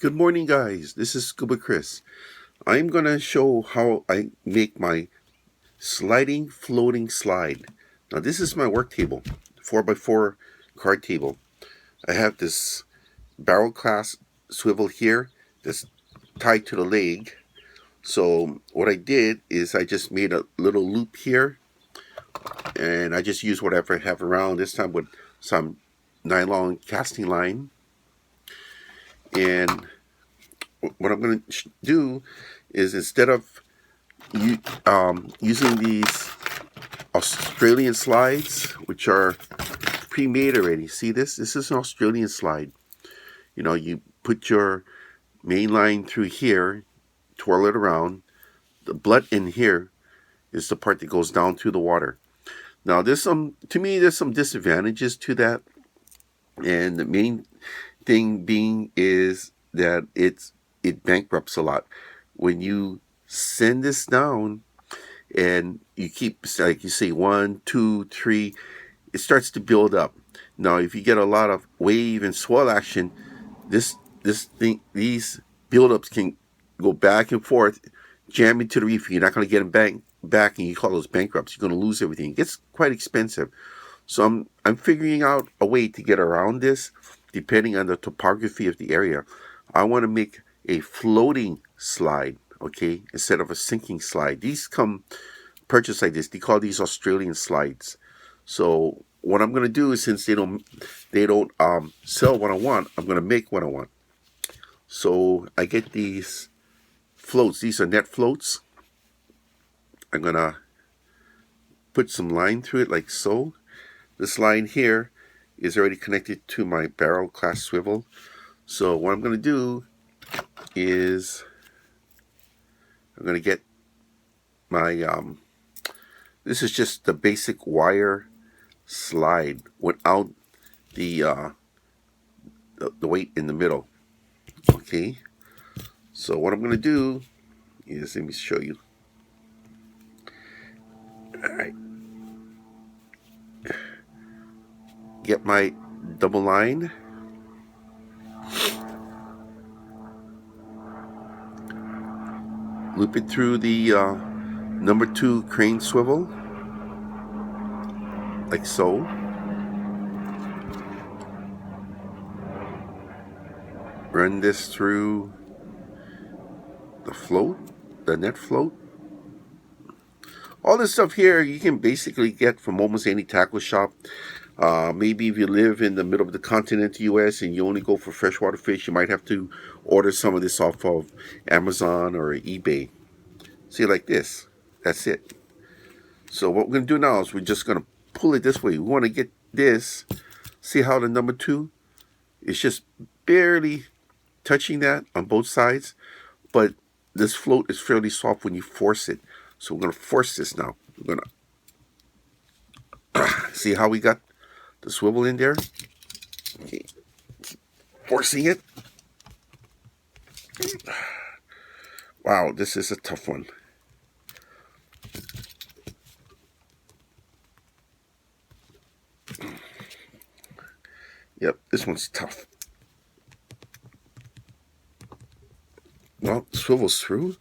Good morning, guys. This is Scuba Chris. I'm going to show how I make my sliding floating slide. Now, this is my work table, 4x4 card table. I have this barrel class swivel here that's tied to the leg. So what I did is I just made a little loop here, and I just used whatever I have around, this time with some nylon casting line. And what I'm going to do is, instead of using these Australian slides, which are pre-made already. See this? This is an Australian slide. You know, you put your main line through here, twirl it around. The blood in here is the part that goes down through the water. Now, to me, there's some disadvantages to that. And the main thing being is that it bankrupts a lot. When you send this down and you keep, like you say, 1, 2, 3, it starts to build up. Now, if you get a lot of wave and swell action, these buildups can go back and forth, jam into the reef. You're not going to get them back, and you call those bankrupts. You're going to lose everything. It gets quite expensive. So I'm figuring out a way to get around this, depending on the topography of the area. I want to make a floating slide, okay, instead of a sinking slide. These come purchased like this. They call these Australian slides. So what I'm going to do is, since they don't sell what I want, I'm going to make what I want. So I get these floats. These are net floats. I'm going to put some line through it like so. This line here is already connected to my barrel class swivel. So what I'm going to do is I'm going to get my this is just the basic wire slide without the weight in the middle. Okay, so what I'm going to do is, let me show you. All right, get my double line. Loop it through the number 2 crane swivel, like so. Run this through the net float. All this stuff here you can basically get from almost any tackle shop. Maybe if you live in the middle of the continent US and you only go for freshwater fish, you might have to order some of this off of Amazon or eBay. See, like this. That's it. So what we're going to do now is we're just going to pull it this way. We want to get this. See how the number 2 is just barely touching that on both sides, but this float is fairly soft when you force it. So we're going to force this now. We're going to see how we got the swivel in there. Okay. Forcing it. Wow, this is a tough one. Yep, this one's tough. Well, swivels through.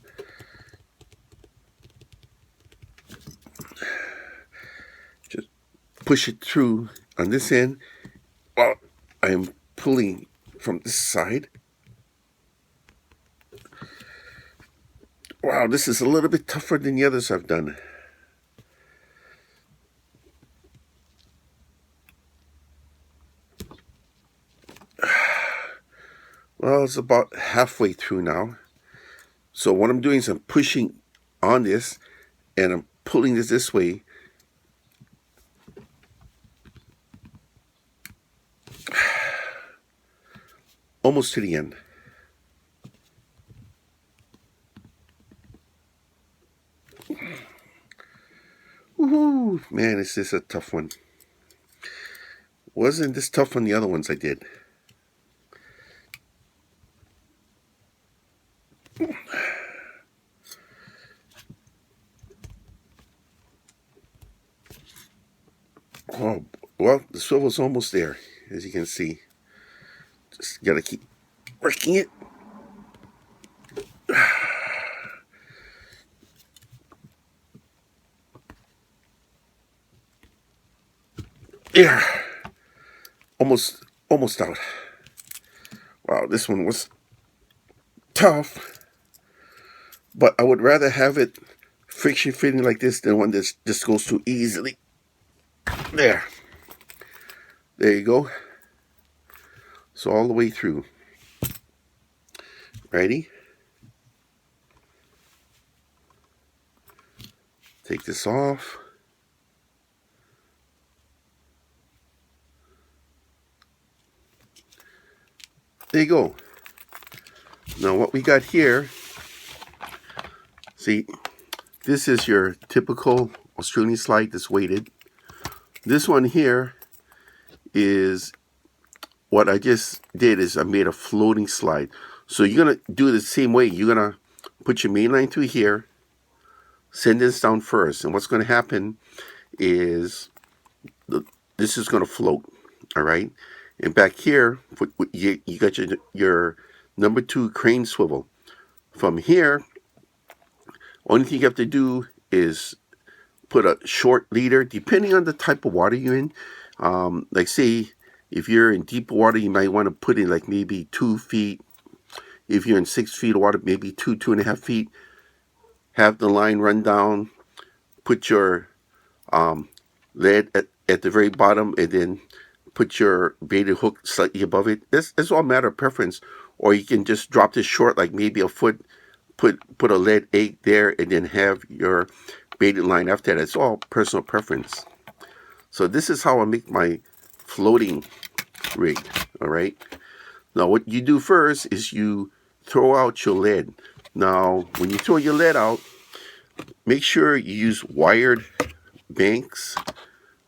Just push it through on this end. Well, I am pulling from this side. Wow, this is a little bit tougher than the others I've done. Well, it's about halfway through now. So what I'm doing is I'm pushing on this and I'm pulling this way. Almost to the end. Woohoo! Man, this is a tough one. Wasn't this tough on the other ones I did? Oh, well, the swivel's almost there, as you can see. Just gotta keep working it. Yeah, almost out. Wow, this one was tough, but I would rather have it friction fitting like this than one that just goes too easily. There. There you go. So all the way through. Ready? Take this off. There you go. Now what we got here, see, this is your typical Australian slide that's weighted. This one here is what I just did is I made a floating slide. So you're going to do it the same way. You're going to put your main line through here, send this down first. And what's going to happen is this is going to float, all right? And back here, you got your number 2 crane swivel. From here, only thing you have to do is put a short leader, depending on the type of water you're in. Like say, if you're in deep water, you might want to put in like maybe 2 feet. If you're in 6 feet of water, maybe 2.5 feet. Have the line run down. Put your lead at the very bottom, and then put your baited hook slightly above it. It's all a matter of preference. Or you can just drop this short, like maybe a foot. Put a lead egg there, and then have your baited line after that. It's all personal preference. So this is how I make my floating rig. All right. Now what you do first is you throw out your lead. Now when you throw your lead out, make sure you use wired banks.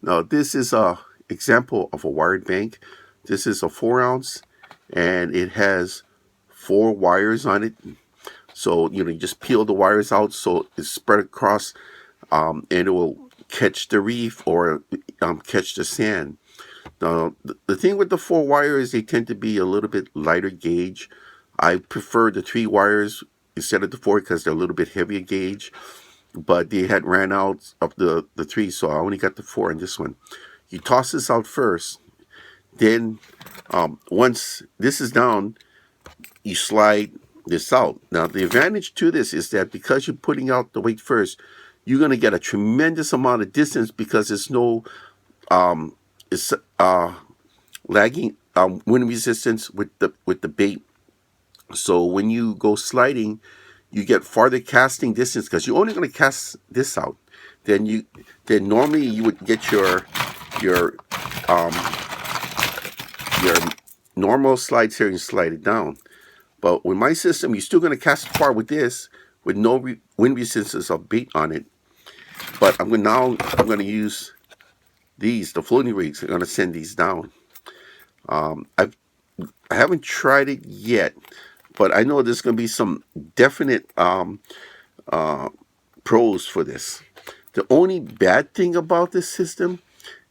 Now this is a example of a wired bank. This is a 4 ounce, and it has 4 wires on it. So you just peel the wires out so it's spread across, and it will catch the reef or catch the sand. Now the thing with the 4 wires, they tend to be a little bit lighter gauge. I prefer the 3 wires instead of the 4 because they're a little bit heavier gauge. But they had ran out of the 3, so I only got the 4 in this one. You toss this out first. Then once this is down, you slide this out. Now the advantage to this is that because you're putting out the weight first, you're going to get a tremendous amount of distance because there's no lagging wind resistance with the bait. So when you go sliding, you get farther casting distance because you're only going to cast this out. Then normally you would get your normal slides here and slide it down. But with my system, you're still going to cast far with this with no wind resistance of bait on it. But I'm going to use these, the floating rigs. I'm going to send these down. I haven't tried it yet, but I know there's going to be some definite pros for this. The only bad thing about this system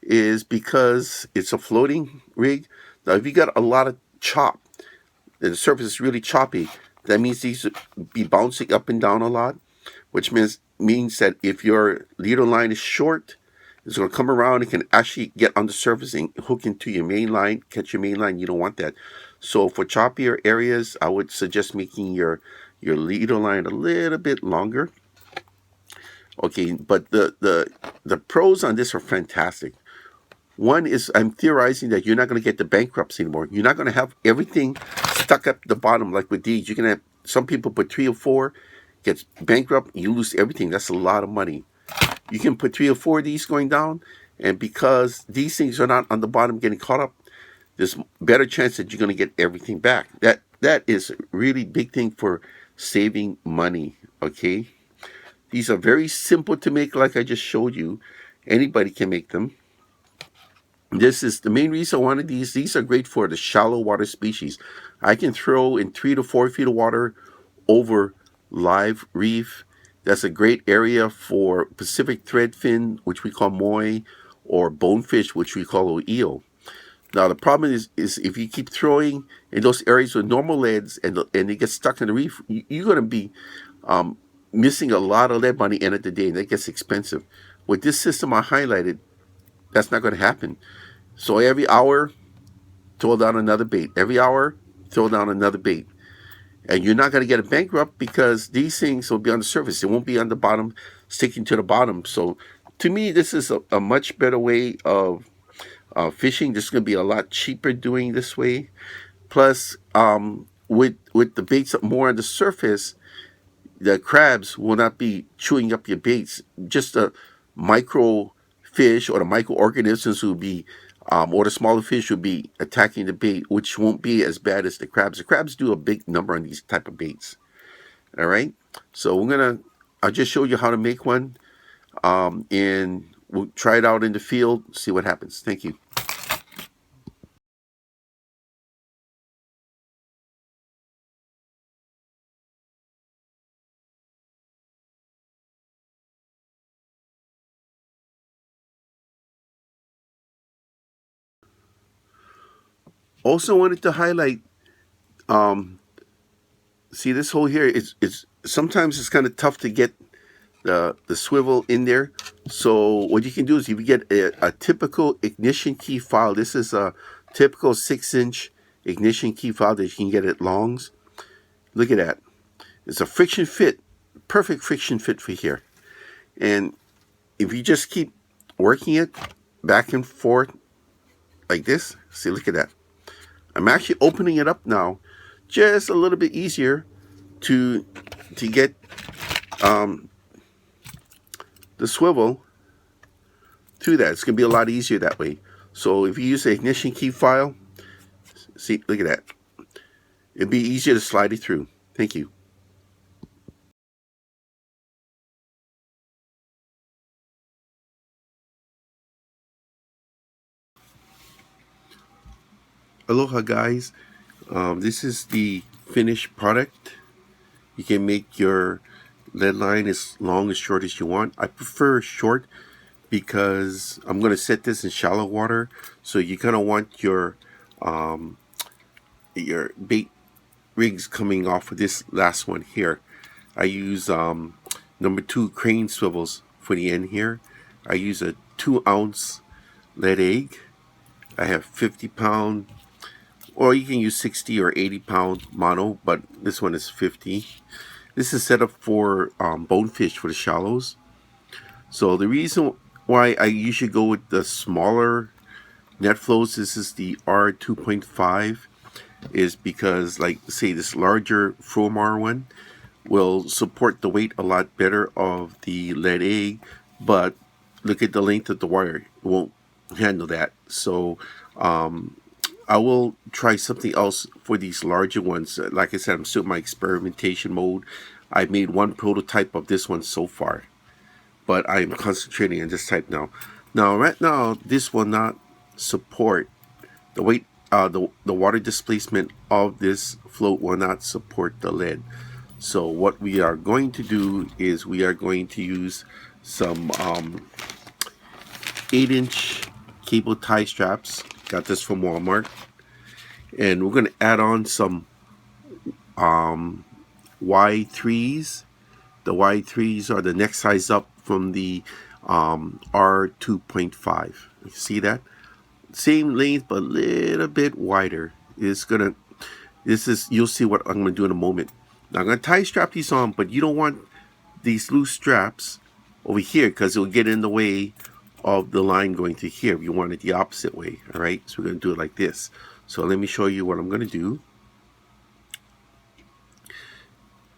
is because it's a floating rig. Now, if you got a lot of chop, and the surface is really choppy, that means these would be bouncing up and down a lot, which means that if your leader line is short, it's going to come around and can actually get on the surface and hook into your main line, catch your main line. You don't want that. So for choppier areas, I would suggest making your leader line a little bit longer. Okay, but the pros on this are fantastic. One is I'm theorizing that you're not going to get the bankrupts anymore. You're not going to have everything stuck up the bottom like with these. You're going to have some people put 3 or 4, gets bankrupt, you lose everything. That's a lot of money. You can put 3 or 4 of these going down, and because these things are not on the bottom getting caught up, there's better chance that you're going to get everything back. That is a really big thing for saving money, okay? These are very simple to make like I just showed you. Anybody can make them. This is the main reason I wanted these. These are great for the shallow water species. I can throw in 3 to 4 feet of water over live reef. That's a great area for Pacific threadfin, which we call moi, or bonefish, which we call eel. Now the problem is if you keep throwing in those areas with normal leads and they get stuck in the reef, you're going to be missing a lot of lead by the end of the day, and that gets expensive. With this system I highlighted, That's not going to happen. So every hour, throw down another bait. Every hour, throw down another bait. And you're not going to get a bankrupt because these things will be on the surface. It won't be on the bottom, sticking to the bottom. So to me, this is a much better way of fishing. This is going to be a lot cheaper doing this way. Plus, with the baits more on the surface, the crabs will not be chewing up your baits. Just the micro fish or the microorganisms will be, or the smaller fish will be attacking the bait, which won't be as bad as the crabs. The crabs do a big number on these type of baits. All right. So I'll just show you how to make one, and we'll try it out in the field, see what happens. Thank you. Also wanted to highlight, um, see this hole here is sometimes it's kind of tough to get the swivel in there. So what you can do is if you get a typical ignition key file, this is a typical 6-inch ignition key file that you can get at Long's. Look at that. It's a friction fit, perfect friction fit for here. And if you just keep working it back and forth like this, see, look at that. I'm actually opening it up now, just a little bit easier to get the swivel to that. It's going to be a lot easier that way. So if you use the ignition key file, see, look at that. It'd be easier to slide it through. Thank you. Aloha guys, this is the finished product. You can make your lead line as long as short as you want. I prefer short because I'm going to set this in shallow water, so you're going to want your bait rigs coming off of this last one here. I use number 2 crane swivels for the end here. I use a 2-ounce lead egg. I have 50-pound, or you can use 60 or 80-pound mono, but this one is 50. This is set up for bonefish for the shallows. So the reason why I usually go with the smaller net flows, this is the R2.5, is because, like, say this larger Fromar one will support the weight a lot better of the lead egg, but look at the length of the wire. It won't handle that. So I will try something else for these larger ones. Like I said, I'm still in my experimentation mode. I made one prototype of this one so far, but I'm concentrating on this type now. Now, right now, this will not support the weight. The water displacement of this float will not support the lead. So what we are going to do is we are going to use some 8-inch cable tie straps. Got this from Walmart. And we're going to add on some Y3s. The Y3s are the next size up from the R2.5. You see that? Same length, but a little bit wider. You'll see what I'm going to do in a moment. Now I'm going to tie strap these on, but you don't want these loose straps over here because it will get in the way of the line going to here. You want it the opposite way, all right? So we're going to do it like this. So let me show you what I'm going to do.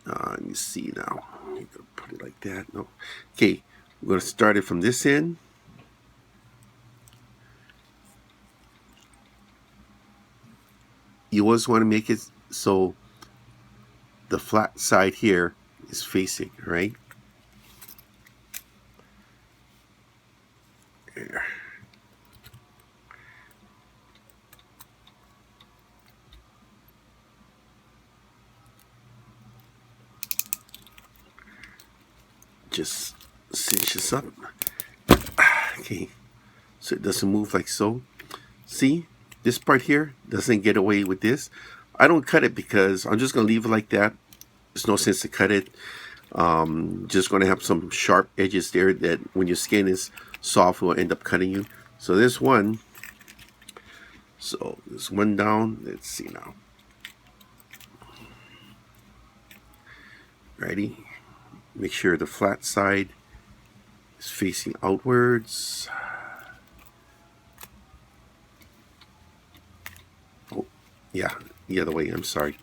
Let me see now. I'm going to put it like that. No. Okay, we're going to start it from this end. You always want to make it so the flat side here is facing, right? There. Just cinch this up. Okay, so it doesn't move like so. See, this part here doesn't get away with this. I don't cut it because I'm just going to leave it like that. There's no sense to cut it. Just going to have some sharp edges there that when your skin is soft will end up cutting you. So there's one. So there's one down. Let's see now. Ready? Make sure the flat side is facing outwards. Oh, yeah, the other way. I'm sorry.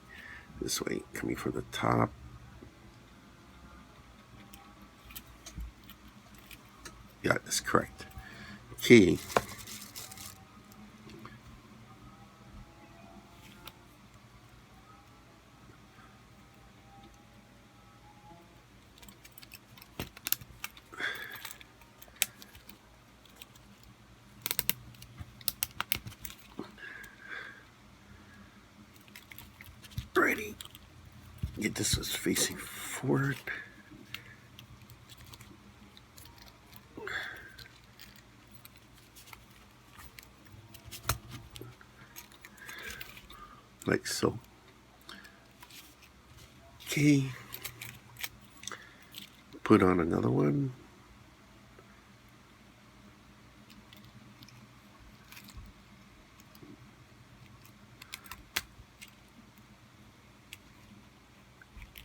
This way, coming from the top. Yeah, that's correct. Okay. Ready. Get this was facing forward. Like so. Okay. Put on another one.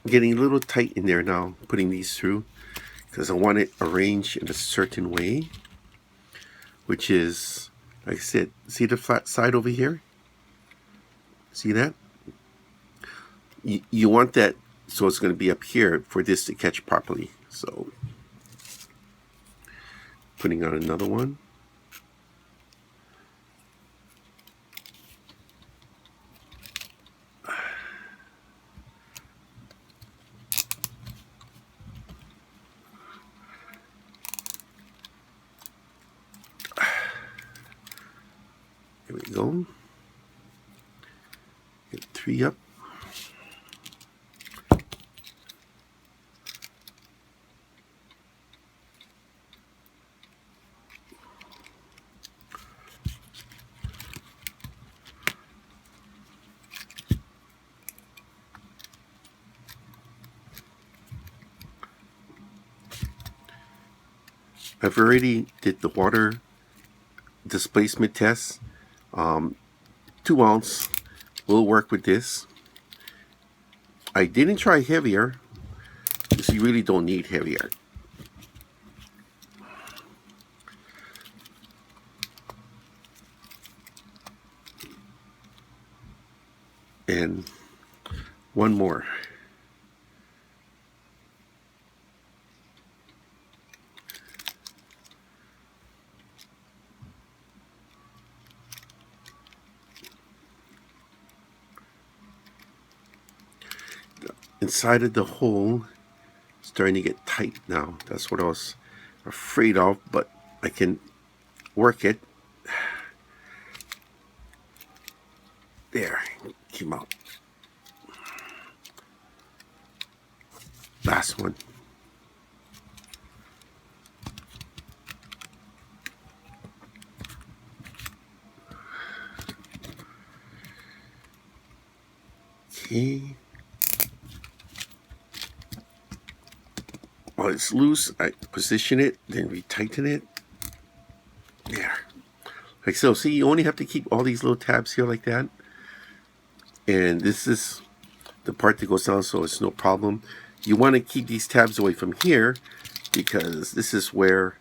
Getting a little tight in there now, putting these through, because I want it arranged in a certain way, which is, like I said, see the flat side over here? See that? You want that so it's going to be up here for this to catch properly. So, putting on another one. Here we go. Get 3 up. I've already did the water displacement test. 2 ounce will work with this. I didn't try heavier because you really don't need heavier. And one more. Inside of the hole, starting to get tight now. That's what I was afraid of, but I can work it. There, came out. Last one. Okay. While it's loose, I position it, then retighten it. There. Like so. See, you only have to keep all these little tabs here like that. And this is the part that goes down, so it's no problem. You want to keep these tabs away from here because this is where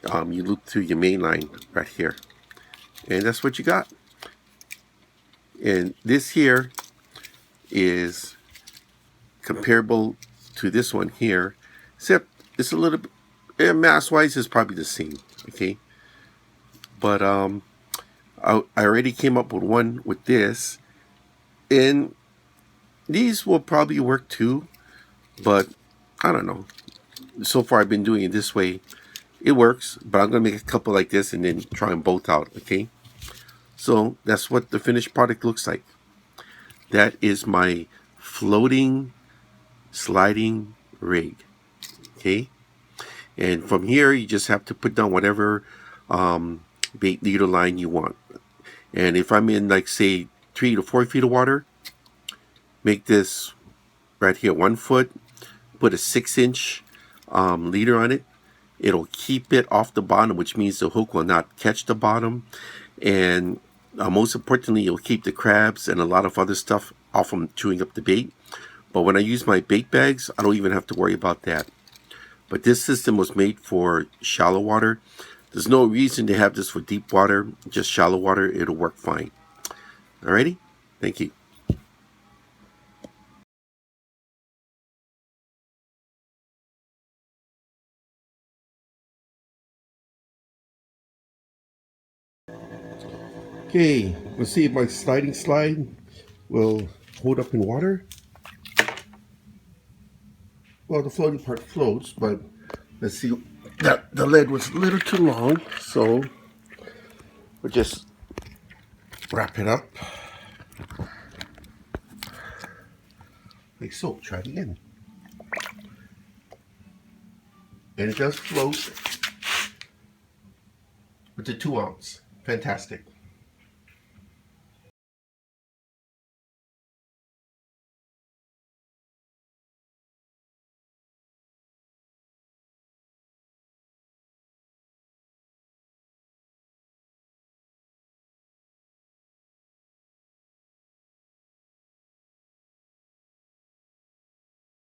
you loop through your main line right here. And that's what you got. And this here is comparable to this one here, except it's a little bit, mass-wise, is probably the same, okay? But I already came up with one with this, and these will probably work too, but I don't know. So far I've been doing it this way. It works, but I'm going to make a couple like this and then try them both out, okay? So that's what the finished product looks like. That is my floating sliding rig, okay? And from here, you just have to put down whatever bait leader line you want. And if I'm in, like, say, 3 to 4 feet of water, make this right here 1 foot, put a 6-inch leader on it, It'll keep it off the bottom, which means the hook will not catch the bottom. And most importantly, it'll keep the crabs and a lot of other stuff off from chewing up the bait. But when I use my bait bags, I don't even have to worry about that. But this system was made for shallow water. There's no reason to have this for deep water, just shallow water. It'll work fine. Alrighty? Thank you. Okay, let's see if my sliding slide will hold up in water. Well, the floating part floats, but let's see. That the lead was a little too long, so we'll just wrap it up like so. Try it again. And it does float with the 2 ounce. Fantastic.